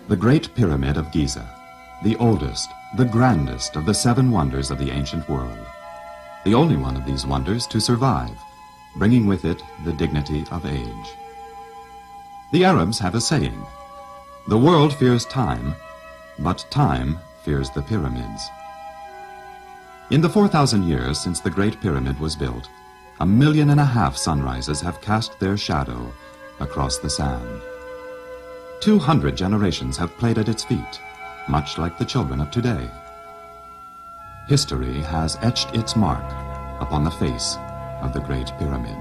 The Great Pyramid of Giza, the oldest, the grandest of the 7 wonders of the ancient world. The only one of these wonders to survive, bringing with it the dignity of age. The Arabs have a saying, "The world fears time, but time fears the pyramids." In the 4,000 years since the Great Pyramid was built, 1.5 million sunrises have cast their shadow across the sand. 200 generations have played at its feet, much like the children of today. History has etched its mark upon the face of the Great Pyramid.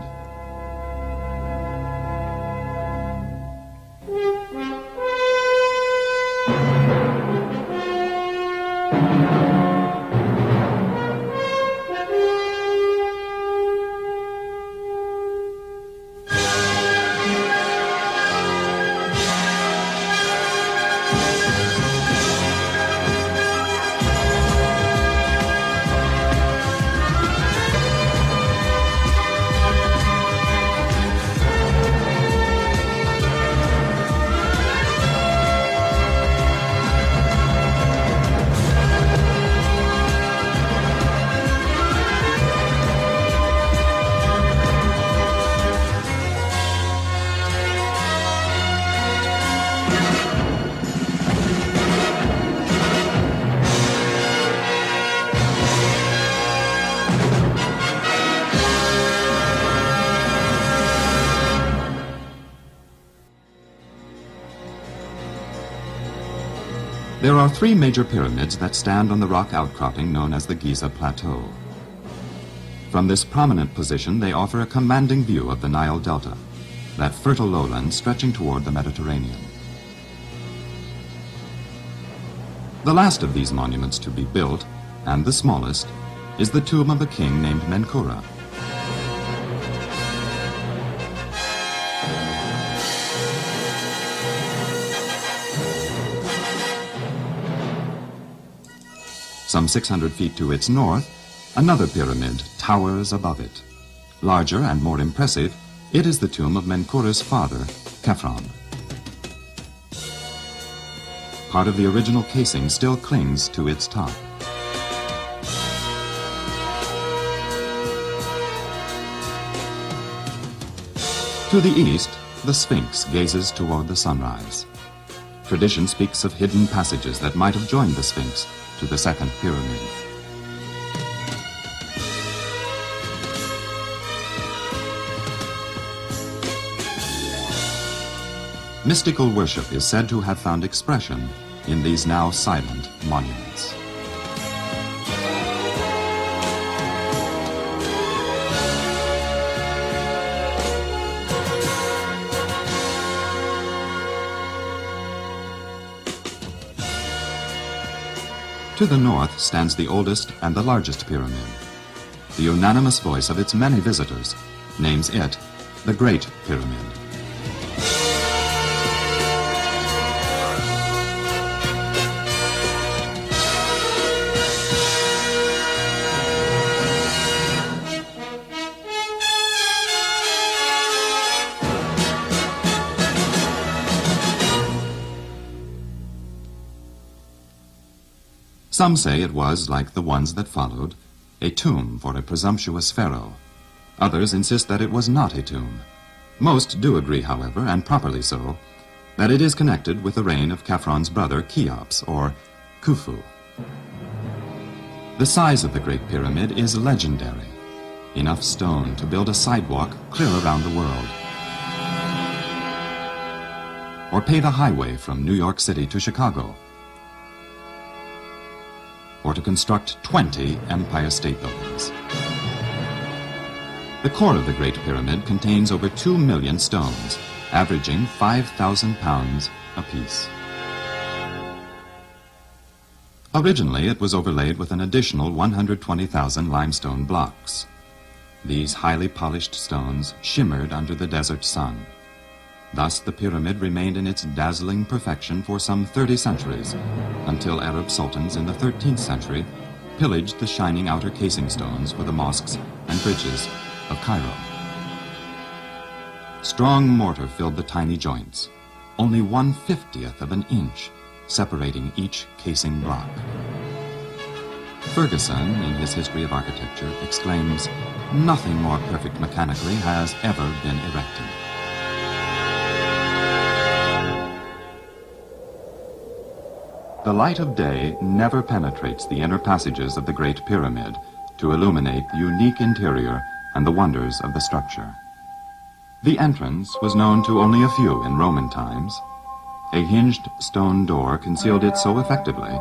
There are 3 major pyramids that stand on the rock outcropping known as the Giza Plateau. From this prominent position, they offer a commanding view of the Nile Delta, that fertile lowland stretching toward the Mediterranean. The last of these monuments to be built, and the smallest, is the tomb of a king named Menkura. Some 600 feet to its north, another pyramid towers above it. Larger and more impressive, it is the tomb of Menkura's father, Khephren. Part of the original casing still clings to its top. To the east, the Sphinx gazes toward the sunrise. Tradition speaks of hidden passages that might have joined the Sphinx to the second pyramid. Mystical worship is said to have found expression in these now silent monuments. To the north stands the oldest and the largest pyramid. The unanimous voice of its many visitors names it the Great Pyramid. Some say it was, like the ones that followed, a tomb for a presumptuous pharaoh. Others insist that it was not a tomb. Most do agree, however, and properly so, that it is connected with the reign of Khepren's brother Cheops, or Khufu. The size of the Great Pyramid is legendary. Enough stone to build a sidewalk clear around the world, or pave a highway from New York City to Chicago, or to construct 20 Empire State Buildings. The core of the Great Pyramid contains over 2 million stones averaging 5,000 pounds apiece. Originally, it was overlaid with an additional 120,000 limestone blocks. These highly polished stones shimmered under the desert sun. Thus, the pyramid remained in its dazzling perfection for some 30 centuries, until Arab sultans in the 13th century pillaged the shining outer casing stones for the mosques and bridges of Cairo. Strong mortar filled the tiny joints, only 1/50th of an inch separating each casing block. Ferguson, in his History of Architecture, exclaims, "Nothing more perfect mechanically has ever been erected." The light of day never penetrates the inner passages of the Great Pyramid to illuminate the unique interior and the wonders of the structure. The entrance was known to only a few in Roman times. A hinged stone door concealed it so effectively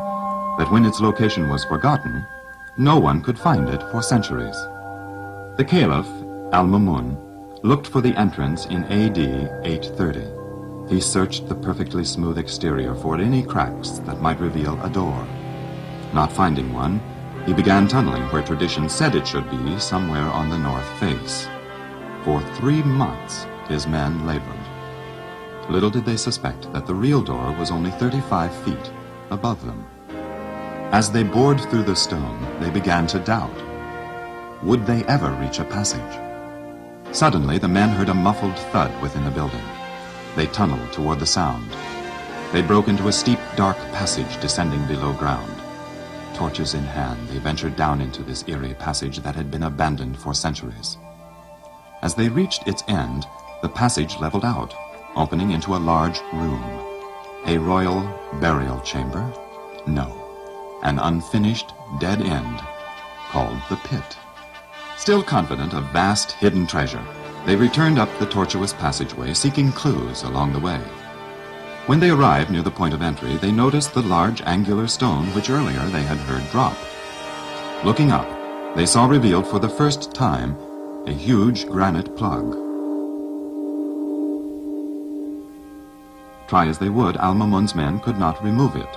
that when its location was forgotten, no one could find it for centuries. The Caliph, Al-Mamun, looked for the entrance in AD 830. He searched the perfectly smooth exterior for any cracks that might reveal a door. Not finding one, he began tunneling where tradition said it should be, somewhere on the north face. For 3 months, his men labored. Little did they suspect that the real door was only 35 feet above them. As they bored through the stone, they began to doubt. Would they ever reach a passage? Suddenly, the men heard a muffled thud within the building. They tunneled toward the sound. They broke into a steep, dark passage descending below ground. Torches in hand, they ventured down into this eerie passage that had been abandoned for centuries. As they reached its end, the passage leveled out, opening into a large room. A royal burial chamber? No. An unfinished, dead end called the pit. Still confident of vast hidden treasure, they returned up the tortuous passageway, seeking clues along the way. When they arrived near the point of entry, they noticed the large angular stone which earlier they had heard drop. Looking up, they saw revealed for the first time a huge granite plug. Try as they would, Al-Mamun's men could not remove it,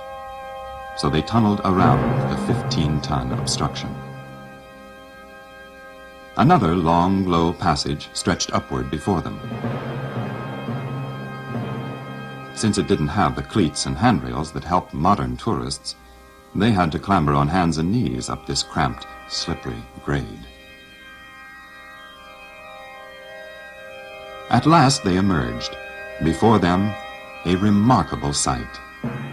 so they tunneled around the 15-ton obstruction. Another long, low passage stretched upward before them. Since it didn't have the cleats and handrails that help modern tourists, they had to clamber on hands and knees up this cramped, slippery grade. At last they emerged. Before them, a remarkable sight.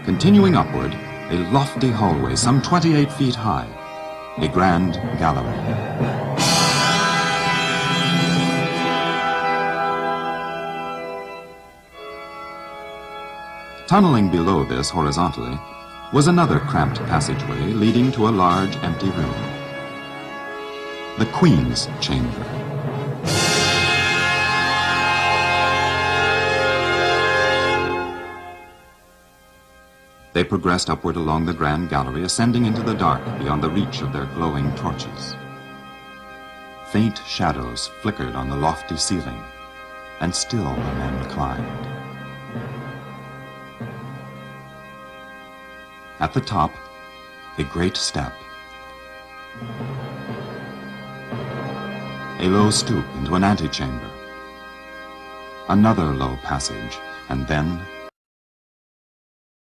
Continuing upward, a lofty hallway some 28 feet high, a grand gallery. Tunneling below this horizontally was another cramped passageway leading to a large empty room. The Queen's Chamber. They progressed upward along the grand gallery, ascending into the dark beyond the reach of their glowing torches. Faint shadows flickered on the lofty ceiling, and still the men climbed. At the top, a great step. A low stoop into an antechamber. Another low passage, and then